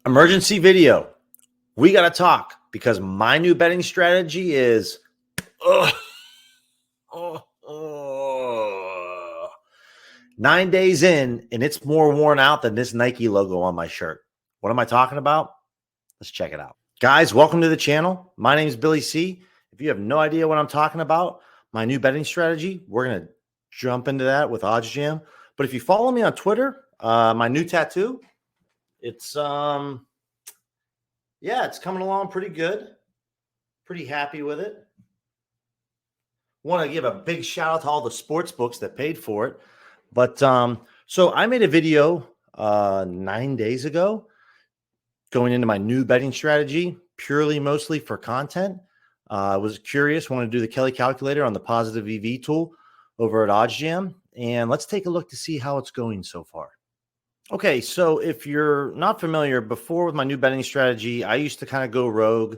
Emergency video. We got to talk because my new betting strategy is 9 days in, and it's more worn out than this Nike logo on my shirt. What am I talking about? Let's check it out. Guys, welcome to the channel. My name is Billy C. If you have no idea what I'm talking about, my new betting strategy, we're going to jump into that with OddsJam. But if you follow me on Twitter, my new tattoo, it's it's coming along pretty good. Pretty happy with it. Want to give a big shout out to all the sports books that paid for it. But so I made a video 9 days ago going into my new betting strategy, purely mostly for content. I was curious, wanted to do the Kelly calculator on the positive EV tool over at OddsJam. And let's take a look to see how it's going so far. Okay, so if you're not familiar, before with my new betting strategy, I used to kind of go rogue.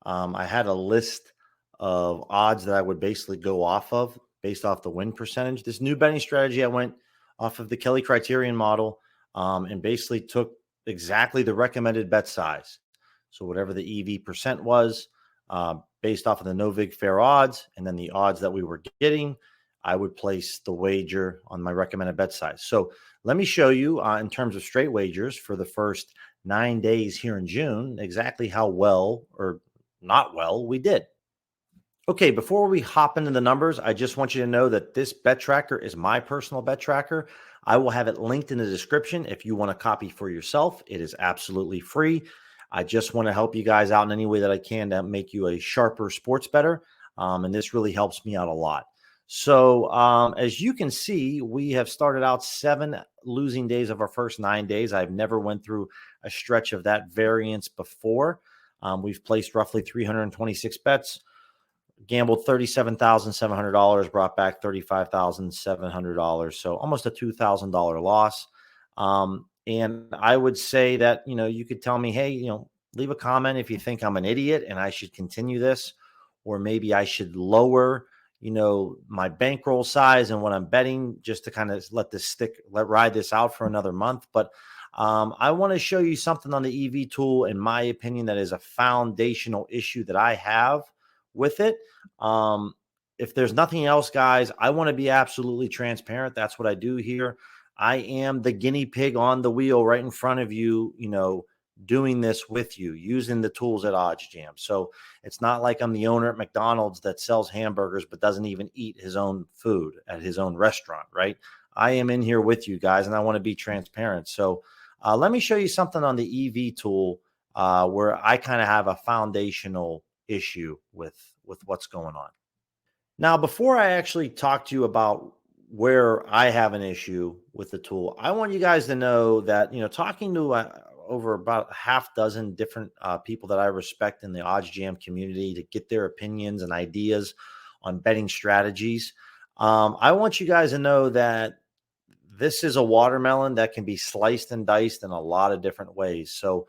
I had a list of odds that I would basically go off of based off the win percentage. This new betting strategy, I went off of the Kelly criterion model and basically took exactly the recommended bet size. So whatever the EV percent was based off of the no vig fair odds and then the odds that we were getting, I would place the wager on my recommended bet size. So let me show you in terms of straight wagers for the first 9 days here in June, exactly how well or not well we did. Okay, before we hop into the numbers, I just want you to know that this bet tracker is my personal bet tracker. I will have it linked in the description if you want a copy for yourself. It is absolutely free. I just want to help you guys out in any way that I can to make you a sharper sports bettor. And this really helps me out a lot. So as you can see, we have started out 7 losing days of our first 9 days. I've never went through a stretch of that variance before. We've placed roughly 326 bets, gambled $37,700, brought back $35,700. So almost a $2,000 loss. And I would say that, you could tell me, hey, leave a comment if you think I'm an idiot and I should continue this, or maybe I should lower my bankroll size and what I'm betting just to kind of ride this out for another month. But I want to show you something on the EV tool, in my opinion, that is a foundational issue that I have with it. If there's nothing else, guys, I want to be absolutely transparent. That's what I do here. I am the guinea pig on the wheel right in front of you, doing this with you, using the tools at OddsJam. So it's not like I'm the owner at McDonald's that sells hamburgers but doesn't even eat his own food at his own restaurant, right? I am in here with you guys, and I want to be transparent. So let me show you something on the EV tool where I kind of have a foundational issue with what's going on. Now, before I actually talk to you about where I have an issue with the tool, I want you guys to know that, talking to over about a half dozen different people that I respect in the OddsJam community to get their opinions and ideas on betting strategies. I want you guys to know that this is a watermelon that can be sliced and diced in a lot of different ways. So,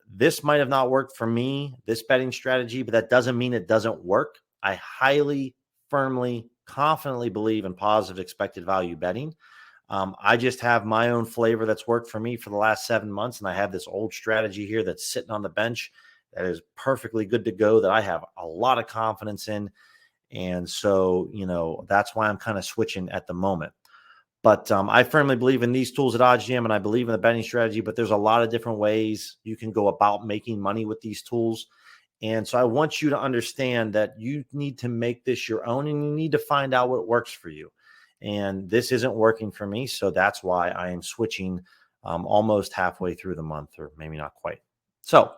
this might have not worked for me, this betting strategy, but that doesn't mean it doesn't work. I highly, firmly, confidently believe in positive expected value betting. I just have my own flavor that's worked for me for the last 7 months. And I have this old strategy here that's sitting on the bench that is perfectly good to go, that I have a lot of confidence in. And so, that's why I'm kind of switching at the moment. But I firmly believe in these tools at OddsJam, and I believe in the betting strategy, but there's a lot of different ways you can go about making money with these tools. And so I want you to understand that you need to make this your own, and you need to find out what works for you. And this isn't working for me. So that's why I am switching almost halfway through the month, or maybe not quite. So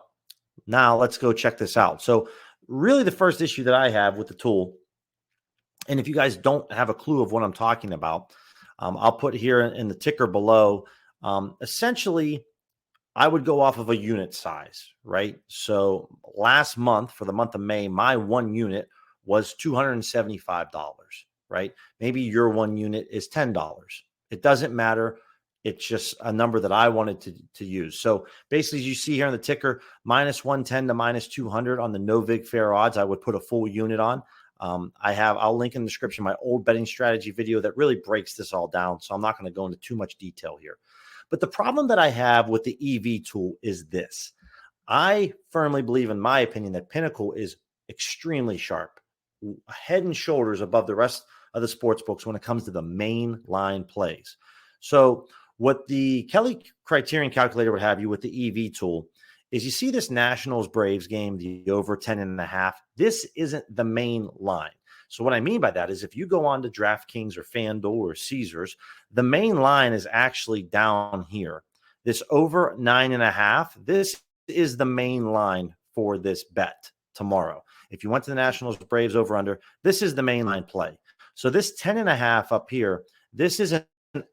now let's go check this out. So really the first issue that I have with the tool, and if you guys don't have a clue of what I'm talking about, I'll put here in the ticker below. Essentially, I would go off of a unit size, right? So last month, for the month of May, my one unit was $275, right? Maybe your one unit is $10. It doesn't matter. It's just a number that I wanted to use. So basically, as you see here on the ticker, minus 110 to minus 200 on the no vig fair odds, I would put a full unit on. I'll link in the description my old betting strategy video that really breaks this all down. So I'm not going to go into too much detail here. But the problem that I have with the EV tool is this. I firmly believe, in my opinion, that Pinnacle is extremely sharp, head and shoulders above the rest of the sports books when it comes to the main line plays. So what the Kelly Criterion calculator would have you with the EV tool is, you see this Nationals Braves game, the over 10.5. This isn't the main line. So what I mean by that is, if you go on to DraftKings or FanDuel or Caesars, the main line is actually down here. This over 9.5, this is the main line for this bet tomorrow. If you went to the Nationals Braves over under, this is the main line play. So this 10.5 up here, this is an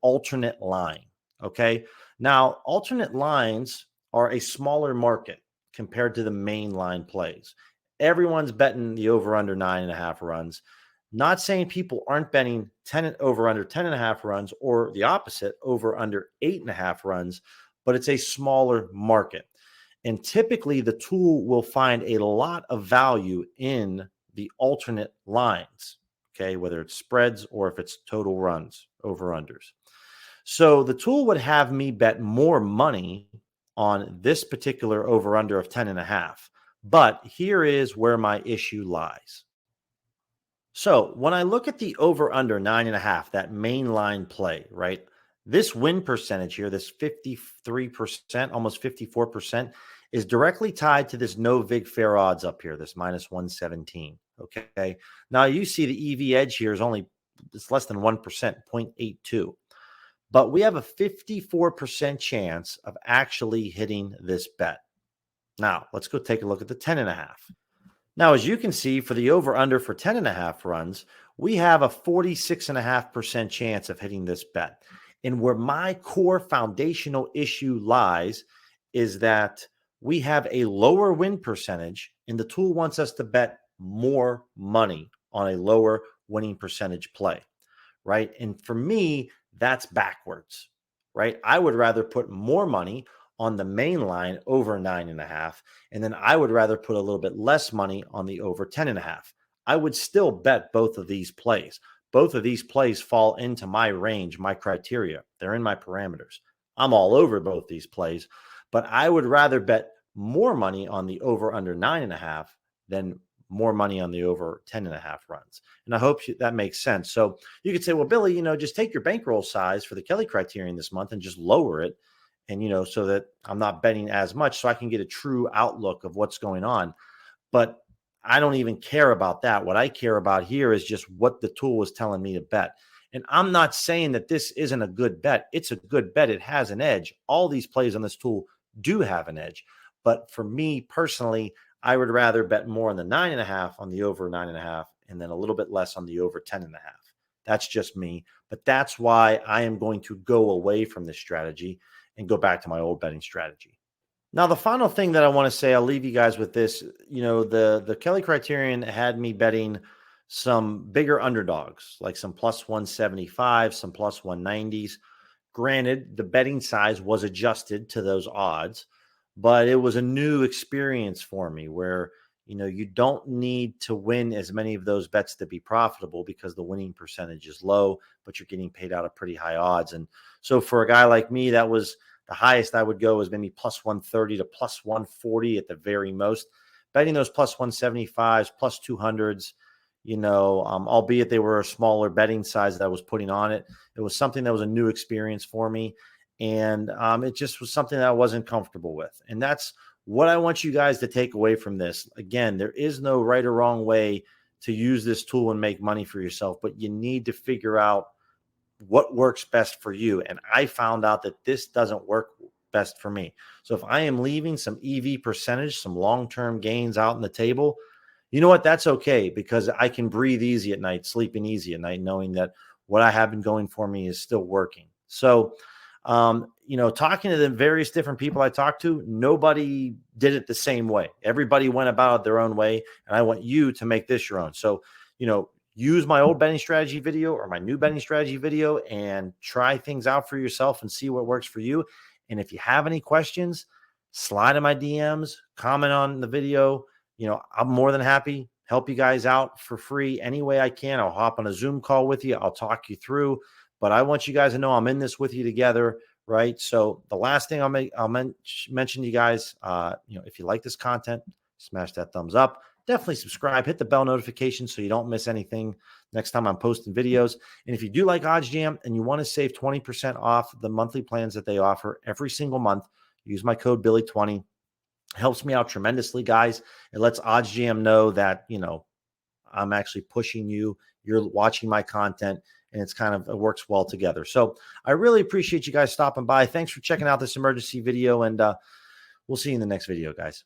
alternate line. Okay. Now, alternate lines are a smaller market compared to the main line plays. Everyone's betting the over under 9.5 runs. Not saying people aren't betting 10 over under 10.5 runs, or the opposite, over under 8.5 runs, but it's a smaller market. And typically the tool will find a lot of value in the alternate lines, okay, whether it's spreads or if it's total runs, over unders. So the tool would have me bet more money on this particular over under of 10.5. But here is where my issue lies. So when I look at the over under 9.5, that main line play, right? This win percentage here, this 53%, almost 54%, is directly tied to this no vig fair odds up here, this minus 117. Okay. Now you see the EV edge here is it's less than 1%, 0.82. But we have a 54% chance of actually hitting this bet. Now, let's go take a look at the 10.5. Now, as you can see, for the over-under for 10.5 runs, we have a 46.5% chance of hitting this bet. And where my core foundational issue lies is that we have a lower win percentage, and the tool wants us to bet more money on a lower winning percentage play, right? And for me, that's backwards, right? I would rather put more money on the main line over 9.5, and then I would rather put a little bit less money on the over 10.5. I would still bet both of these plays. Both of these plays fall into my range, my criteria. They're in my parameters. I'm all over both these plays, but I would rather bet more money on the over under 9.5 than more money on the over 10.5 runs. And I hope that makes sense. So you could say, well, Billy, just take your bankroll size for the Kelly Criterion this month and just lower it. And, so that I'm not betting as much, so I can get a true outlook of what's going on. But I don't even care about that. What I care about here is just what the tool is telling me to bet. And I'm not saying that this isn't a good bet. It's a good bet. It has an edge. All these plays on this tool do have an edge. But for me personally, I would rather bet more on the 9.5 on the over 9.5, and then a little bit less on the over 10.5. That's just me. But that's why I am going to go away from this strategy and go back to my old betting strategy. Now, the final thing that I want to say, I'll leave you guys with this. The Kelly Criterion had me betting some bigger underdogs, like some plus 175, some plus 190s. Granted, the betting size was adjusted to those odds, but it was a new experience for me where, you don't need to win as many of those bets to be profitable because the winning percentage is low, but you're getting paid out at pretty high odds. And so for a guy like me, that was the highest I would go was maybe plus 130 to plus 140 at the very most. Betting those plus 175s, plus 200s, albeit they were a smaller betting size that I was putting on it. It was something that was a new experience for me. And it just was something that I wasn't comfortable with. And that's what I want you guys to take away from this. Again, there is no right or wrong way to use this tool and make money for yourself, but you need to figure out what works best for you. And I found out that this doesn't work best for me. So if I am leaving some EV percentage, some long-term gains out on the table, you know what? That's okay, because I can breathe easy at night, sleeping easy at night, knowing that what I have been going for me is still working. So, talking to the various different people I talked to, nobody did it the same way. Everybody went about it their own way. And I want you to make this your own. So, use my old betting strategy video or my new betting strategy video and try things out for yourself and see what works for you. And if you have any questions, slide in my DMs, comment on the video. I'm more than happy help you guys out for free any way I can. I'll hop on a Zoom call with you. I'll talk you through, but I want you guys to know I'm in this with you together, right? So the last thing I'll mention to you guys, if you like this content, smash that thumbs up. Definitely subscribe, hit the bell notification so you don't miss anything next time I'm posting videos. And if you do like OddsJam and you want to save 20% off the monthly plans that they offer every single month, use my code Billy20. Helps me out tremendously, guys. It lets OddsJam know that, I'm actually pushing you. You're watching my content, and it works well together. So I really appreciate you guys stopping by. Thanks for checking out this emergency video, and we'll see you in the next video, guys.